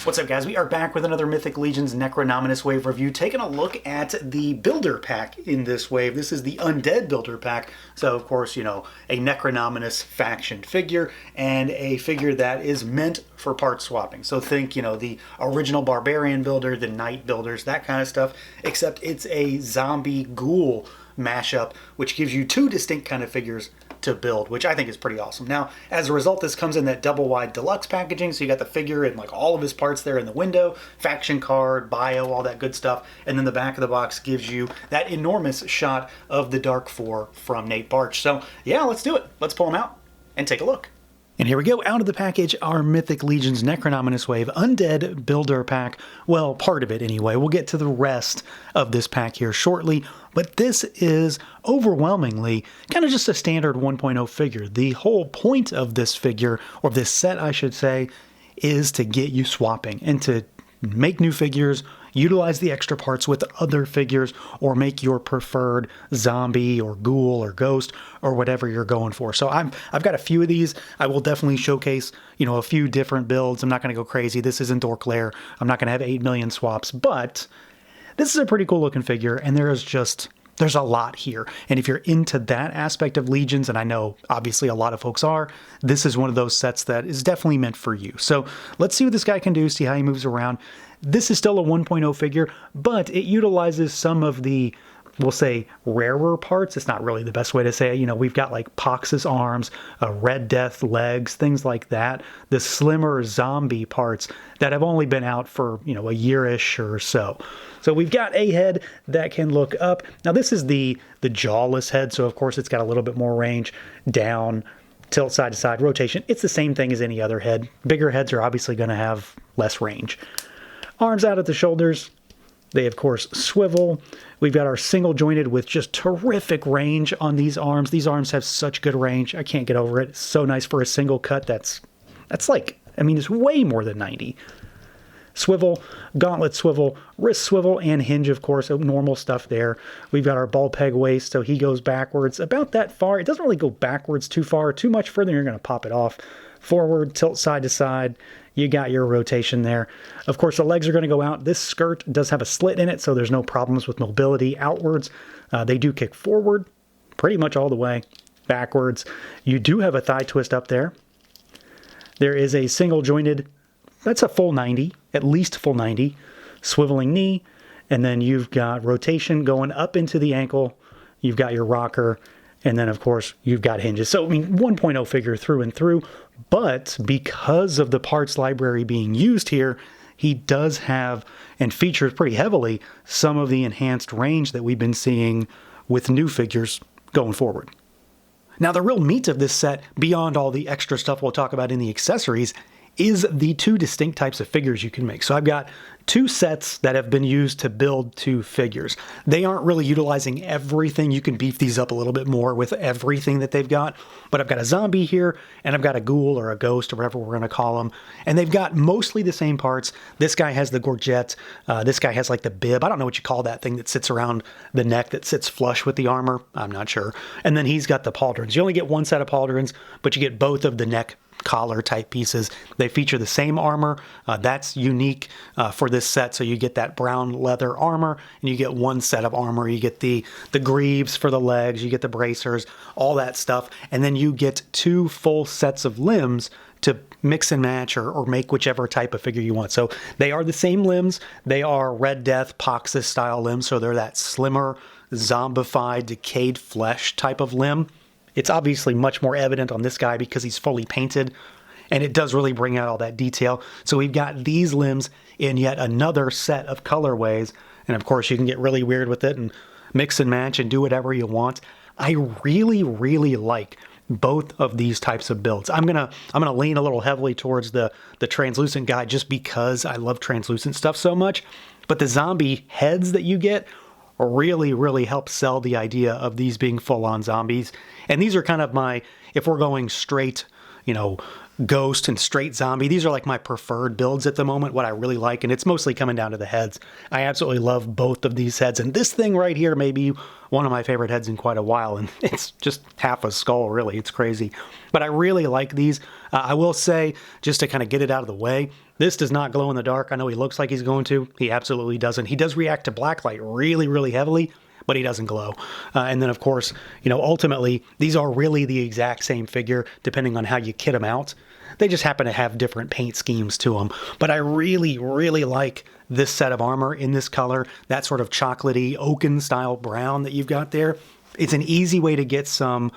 What's up, guys? We are back with another Mythic Legion's Necronominus wave review, taking a look at the builder pack in this wave. This is the Undead builder pack. So, of course, you know, a Necronominus faction figure and a figure that is meant for part swapping. So think, you know, the original Barbarian builder, the Knight builders, that kind of stuff, except it's a zombie ghoul mashup, which gives you two distinct kind of figures to build, which I think is pretty awesome. Now, as a result, this comes in that double wide deluxe packaging, so you got the figure and like all of his parts there in the window, faction card, bio, all that good stuff, and then the back of the box gives you that enormous shot of the Dark Four from Nate Barch. So yeah, let's do it. Let's pull them out and take a look. And here we go, out of the package, our Mythic Legion's Necronominus Wave Undead Builder Pack. Well, part of it anyway. We'll get to the rest of this pack here shortly, but this is overwhelmingly kind of just a standard 1.0 figure. The whole point of this figure, or this set I should say, is to get you swapping and to make new figures, utilize the extra parts with other figures, or make your preferred zombie or ghoul or ghost or whatever you're going for. So I've got a few of these. I will definitely showcase, you know, a few different builds. I'm not going to go crazy. This isn't Dork Lair. I'm not going to have 8 million swaps, but this is a pretty cool looking figure, and there's a lot here. And if you're into that aspect of Legions, and I know obviously a lot of folks are, this is one of those sets that is definitely meant for you. So let's see what this guy can do, see how he moves around. This is still a 1.0 figure, but it utilizes some of the, we'll say, rarer parts. It's not really the best way to say it. You know, we've got like Pox's arms, Red Death legs, things like that. The slimmer zombie parts that have only been out for, you know, a year-ish or so. So we've got a head that can look up. Now this is the jawless head, so of course it's got a little bit more range, down, tilt side to side, rotation. It's the same thing as any other head. Bigger heads are obviously going to have less range. Arms out at the shoulders. They, of course, swivel. We've got our single jointed with just terrific range on these arms. These arms have such good range. I can't get over it. It's so nice for a single cut. That's like, I mean, it's way more than 90. Swivel, gauntlet swivel, wrist swivel, and hinge, of course, normal stuff there. We've got our ball peg waist, so he goes backwards about that far. It doesn't really go backwards too far, too much further, you're going to pop it off. Forward, tilt side to side, you got your rotation there. Of course, the legs are going to go out. This skirt does have a slit in it, so there's no problems with mobility outwards. They do kick forward pretty much all the way, backwards. You do have a thigh twist up there. There is a single jointed, that's a full 90, at least full 90, swiveling knee, and then you've got rotation going up into the ankle. You've got your rocker, and then, of course, you've got hinges. So, I mean, 1.0 figure through and through, but because of the parts library being used here, he does have, and features pretty heavily, some of the enhanced range that we've been seeing with new figures going forward. Now, the real meat of this set, beyond all the extra stuff we'll talk about in the accessories, is the two distinct types of figures you can make. So I've got two sets that have been used to build two figures. They aren't really utilizing everything. You can beef these up a little bit more with everything that they've got. But I've got a zombie here, and I've got a ghoul or a ghost or whatever we're going to call them. And they've got mostly the same parts. This guy has the gorget. This guy has like the bib. I don't know what you call that thing that sits around the neck that sits flush with the armor. I'm not sure. And then he's got the pauldrons. You only get one set of pauldrons, but you get both of the neck collar type pieces. They feature the same armor. That's unique for this set. So you get that brown leather armor, and you get one set of armor. You get the greaves for the legs, you get the bracers, all that stuff. And then you get two full sets of limbs to mix and match or make whichever type of figure you want. So they are the same limbs. They are Red Death, Poxus style limbs. So they're that slimmer, zombified, decayed flesh type of limb. It's obviously much more evident on this guy because he's fully painted, and it does really bring out all that detail. So we've got these limbs in yet another set of colorways, and of course you can get really weird with it and mix and match and do whatever you want. I really, really like both of these types of builds. I'm gonna lean a little heavily towards the translucent guy just because I love translucent stuff so much, but the zombie heads that you get really, really help sell the idea of these being full-on zombies. And these are kind of my, if we're going straight, you know, Ghost and straight zombie. These are like my preferred builds at the moment, what I really like, and it's mostly coming down to the heads. I absolutely love both of these heads, and this thing right here may be one of my favorite heads in quite a while, and it's just half a skull, really. It's crazy. But I really like these. I will say, just to kind of get it out of the way, this does not glow in the dark. I know he looks like he's going to. He absolutely doesn't. He does react to blacklight really, really heavily, but he doesn't glow. And then, of course, ultimately, these are really the exact same figure, depending on how you kit them out. They just happen to have different paint schemes to them. But I really, really like this set of armor in this color, that sort of chocolatey, oaken-style brown that you've got there. It's an easy way to get some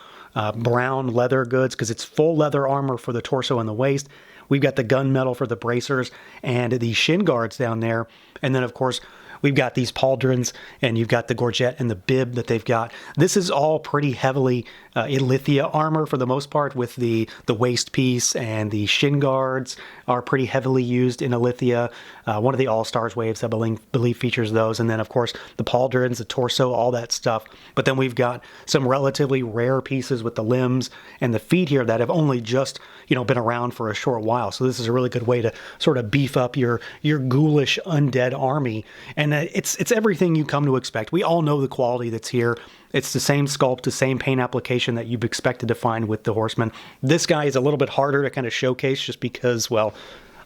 brown leather goods, because it's full leather armor for the torso and the waist. We've got the gunmetal for the bracers and the shin guards down there. And then, of course, we've got these pauldrons, and you've got the gorget and the bib that they've got. This is all pretty heavily Ilithia armor for the most part, with the waist piece, and the shin guards are pretty heavily used in Ilithia. One of the All-Stars waves, I believe, features those. And then, of course, the pauldrons, the torso, all that stuff. But then we've got some relatively rare pieces with the limbs and the feet here that have only just, been around for a short while. So this is a really good way to sort of beef up your ghoulish undead army. And it's everything you come to expect. We all know the quality that's here. It's the same sculpt, the same paint application that you've expected to find with the Horsemen. This guy is a little bit harder to kind of showcase just because, well,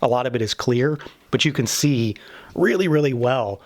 a lot of it is clear, but you can see really, really well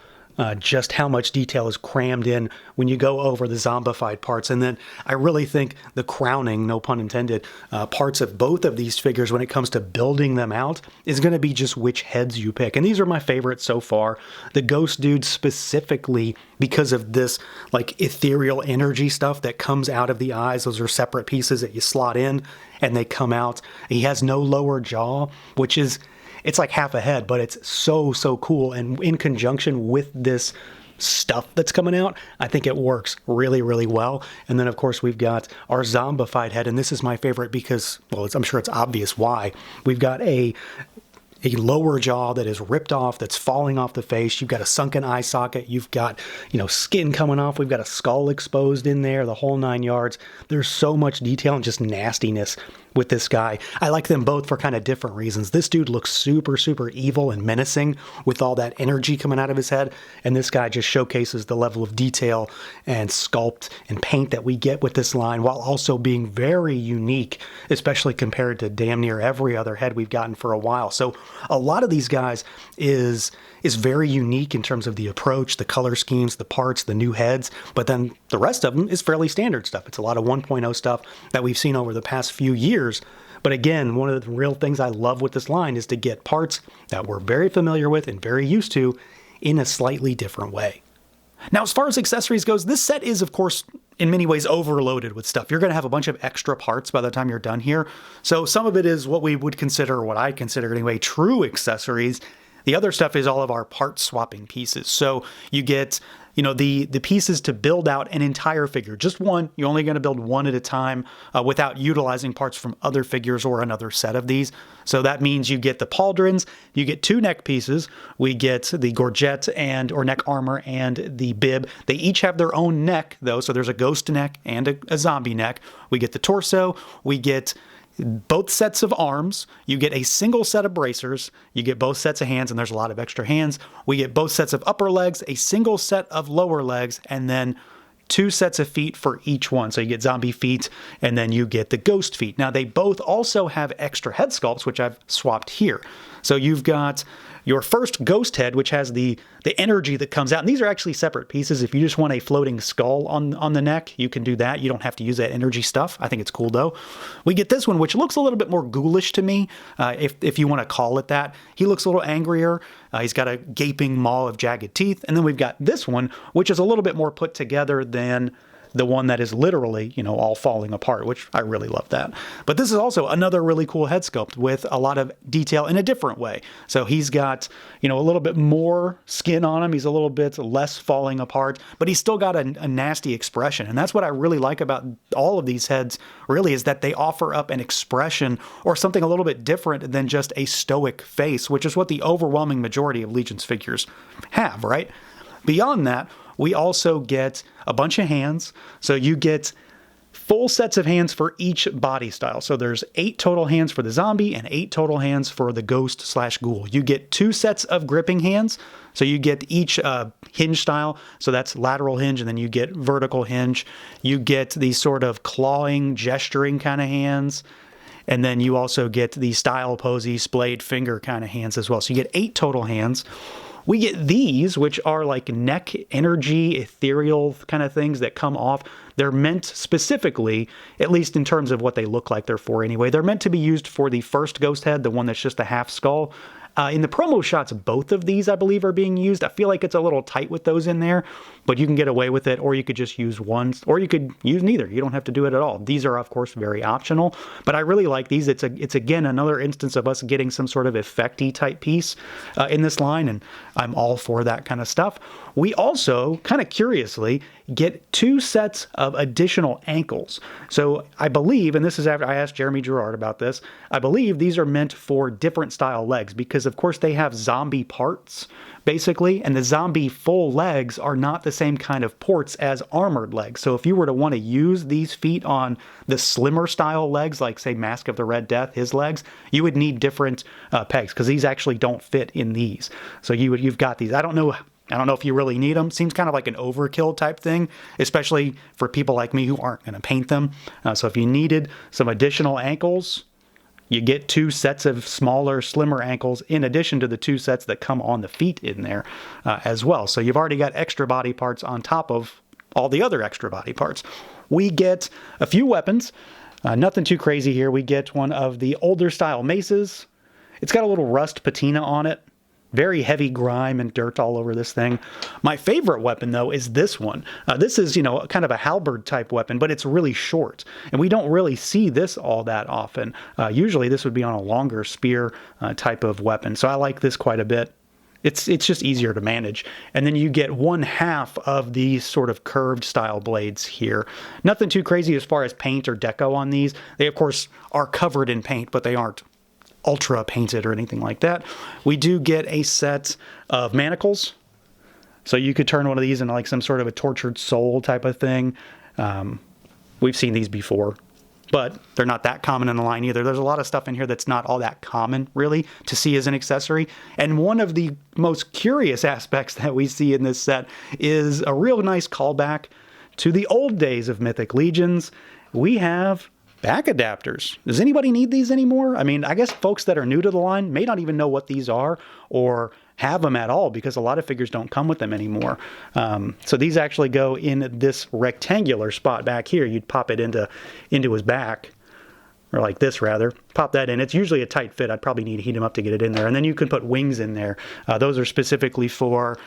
just how much detail is crammed in when you go over the zombified parts. And then I really think the crowning, no pun intended, parts of both of these figures when it comes to building them out is going to be just which heads you pick. And these are my favorites so far. The Ghost Dude specifically because of this like ethereal energy stuff that comes out of the eyes. Those are separate pieces that you slot in and they come out. He has no lower jaw, which is... it's like half a head, but it's so cool. And in conjunction with this stuff that's coming out, I think it works really, really well. And then, of course, we've got our zombified head. And this is my favorite because, well, I'm sure it's obvious why. We've got a lower jaw that is ripped off, that's falling off the face. You've got a sunken eye socket. You've got, skin coming off. We've got a skull exposed in there, the whole 9 yards. There's so much detail and just nastiness with this guy. I like them both for kind of different reasons. This dude looks super evil and menacing with all that energy coming out of his head. And this guy just showcases the level of detail and sculpt and paint that we get with this line, while also being very unique, especially compared to damn near every other head we've gotten for a while. So a lot of these guys is very unique in terms of the approach, the color schemes, the parts, the new heads, but then the rest of them is fairly standard stuff. It's a lot of 1.0 stuff that we've seen over the past few years. But again, one of the real things I love with this line is to get parts that we're very familiar with and very used to in a slightly different way. Now, as far as accessories goes, this set is, of course, in many ways overloaded with stuff. You're going to have a bunch of extra parts by the time you're done here. So some of it is what we would consider, or what I consider anyway, true accessories. The other stuff is all of our part swapping pieces. So you get, the pieces to build out an entire figure. Just one. You're only going to build one at a time without utilizing parts from other figures or another set of these. So that means you get the pauldrons, you get 2 neck pieces. We get the gorget or neck armor and the bib. They each have their own neck, though. So there's a ghost neck and a zombie neck. We get the torso. We get both sets of arms. You get a single set of bracers. You get both sets of hands, and there's a lot of extra hands. We get both sets of upper legs, a single set of lower legs, and then 2 sets of feet for each one. So you get zombie feet, and then you get the ghost feet. Now, they both also have extra head sculpts, which I've swapped here. So you've got your first ghost head, which has the energy that comes out. And these are actually separate pieces. If you just want a floating skull on the neck, you can do that. You don't have to use that energy stuff. I think it's cool, though. We get this one, which looks a little bit more ghoulish to me, if you want to call it that. He looks a little angrier. He's got a gaping maw of jagged teeth. And then we've got this one, which is a little bit more put together than the one that is literally, all falling apart, which I really love that. But this is also another really cool head sculpt with a lot of detail in a different way. So he's got, a little bit more skin on him. He's a little bit less falling apart, but he's still got a nasty expression. And that's what I really like about all of these heads, really, is that they offer up an expression or something a little bit different than just a stoic face, which is what the overwhelming majority of Legion's figures have, right? Beyond that, we also get a bunch of hands. So you get full sets of hands for each body style. So there's 8 total hands for the zombie and 8 total hands for the ghost/ghoul. You get 2 sets of gripping hands. So you get each hinge style. So that's lateral hinge, and then you get vertical hinge. You get these sort of clawing, gesturing kind of hands. And then you also get the style posy, splayed finger kind of hands as well. So you get 8 total hands. We get these, which are like neck energy, ethereal kind of things that come off. They're meant specifically, at least in terms of what they look like they're for anyway, they're meant to be used for the first ghost head, the one that's just a half skull. In the promo shots, both of these, I believe, are being used. I feel like it's a little tight with those in there, but you can get away with it, or you could just use one, or you could use neither. You don't have to do it at all. These are, of course, very optional, but I really like these. It's again, another instance of us getting some sort of effecty type piece in this line, and I'm all for that kind of stuff. We also, kind of curiously, get 2 sets of additional ankles. So I believe, and this is after I asked Jeremy Gerard about this, I believe these are meant for different style legs because, of course, they have zombie parts, basically, and the zombie full legs are not the same kind of ports as armored legs. So if you were to want to use these feet on the slimmer style legs, like, say, Mask of the Red Death, his legs, you would need different pegs because these actually don't fit in these. So you've got these. I don't know if you really need them. Seems kind of like an overkill type thing, especially for people like me who aren't going to paint them. So if you needed some additional ankles, you get 2 sets of smaller, slimmer ankles in addition to the 2 sets that come on the feet in there as well. So you've already got extra body parts on top of all the other extra body parts. We get a few weapons. Nothing too crazy here. We get one of the older style maces. It's got a little rust patina on it. Very heavy grime and dirt all over this thing. My favorite weapon, though, is this one. This is, kind of a halberd type weapon, but it's really short. And we don't really see this all that often. Usually this would be on a longer spear type of weapon. So I like this quite a bit. It's just easier to manage. And then you get 1/2 of these sort of curved style blades here. Nothing too crazy as far as paint or deco on these. They, of course, are covered in paint, but they aren't ultra painted or anything like that. We do get a set of manacles. So you could turn one of these into like some sort of a tortured soul type of thing. We've seen these before, but they're not that common in the line either. There's a lot of stuff in here that's not all that common, really, to see as an accessory. And one of the most curious aspects that we see in this set is a real nice callback to the old days of Mythic Legions. We have back adapters. Does anybody need these anymore? I mean, I guess folks that are new to the line may not even know what these are or have them at all because a lot of figures don't come with them anymore. So these actually go in this rectangular spot back here. You'd pop it into his back, or like this rather. Pop that in. It's usually a tight fit. I'd probably need to heat them up to get it in there. And then you can put wings in there. Those are specifically for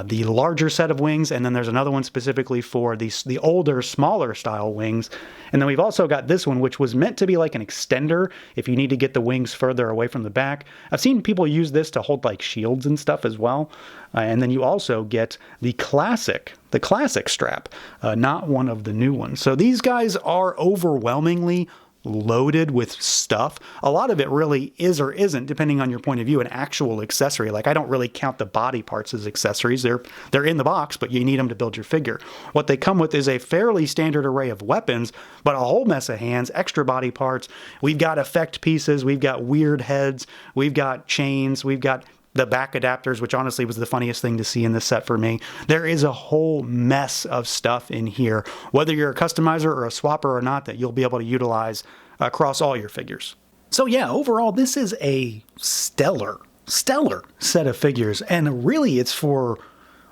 the larger set of wings. And then there's another one specifically for the older, smaller style wings. And then we've also got this one, which was meant to be like an extender if you need to get the wings further away from the back. I've seen people use this to hold like shields and stuff as well. And then you also get the classic strap, not one of the new ones. So these guys are overwhelmingly loaded with stuff. A lot of it really is or isn't, depending on your point of view, an actual accessory. Like, I don't really count the body parts as accessories. They're in the box, but you need them to build your figure. What they come with is a fairly standard array of weapons, but a whole mess of hands, extra body parts. We've got effect pieces. We've got weird heads. We've got chains. We've got the back adapters, which honestly was the funniest thing to see in this set for me. There is a whole mess of stuff in here, whether you're a customizer or a swapper or not, that you'll be able to utilize across all your figures. So yeah, overall, this is a stellar set of figures, and really it's for,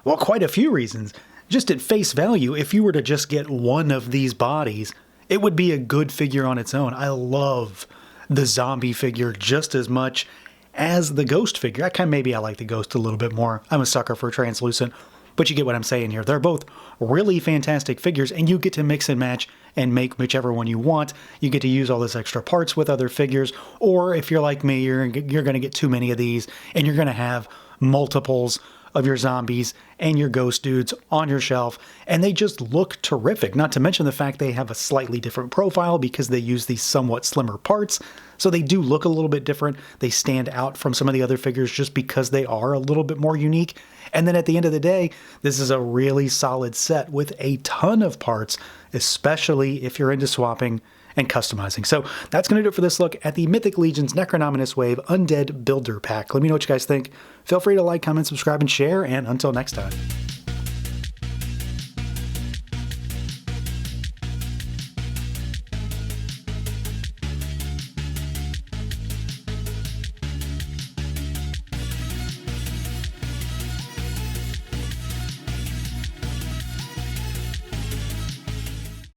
well, quite a few reasons. Just at face value, if you were to just get one of these bodies, it would be a good figure on its own. I love the zombie figure just as much as the ghost figure. Maybe I like the ghost a little bit more. I'm a sucker for translucent, but you get what I'm saying here. They're both really fantastic figures, and you get to mix and match and make whichever one you want. You get to use all this extra parts with other figures, or if you're like me, you're going to get too many of these, and you're going to have multiples of your zombies and your ghost dudes on your shelf, and they just look terrific. Not to mention the fact they have a slightly different profile because they use these somewhat slimmer parts, so they do look a little bit different. They stand out from some of the other figures just because they are a little bit more unique. And then at the end of the day, this is a really solid set with a ton of parts, especially if you're into swapping and customizing. So that's going to do it for this look at the Mythic Legions Necronominus Wave Undead Builder Pack. Let me know what you guys think. Feel free to like, comment, subscribe, and share, and until next time.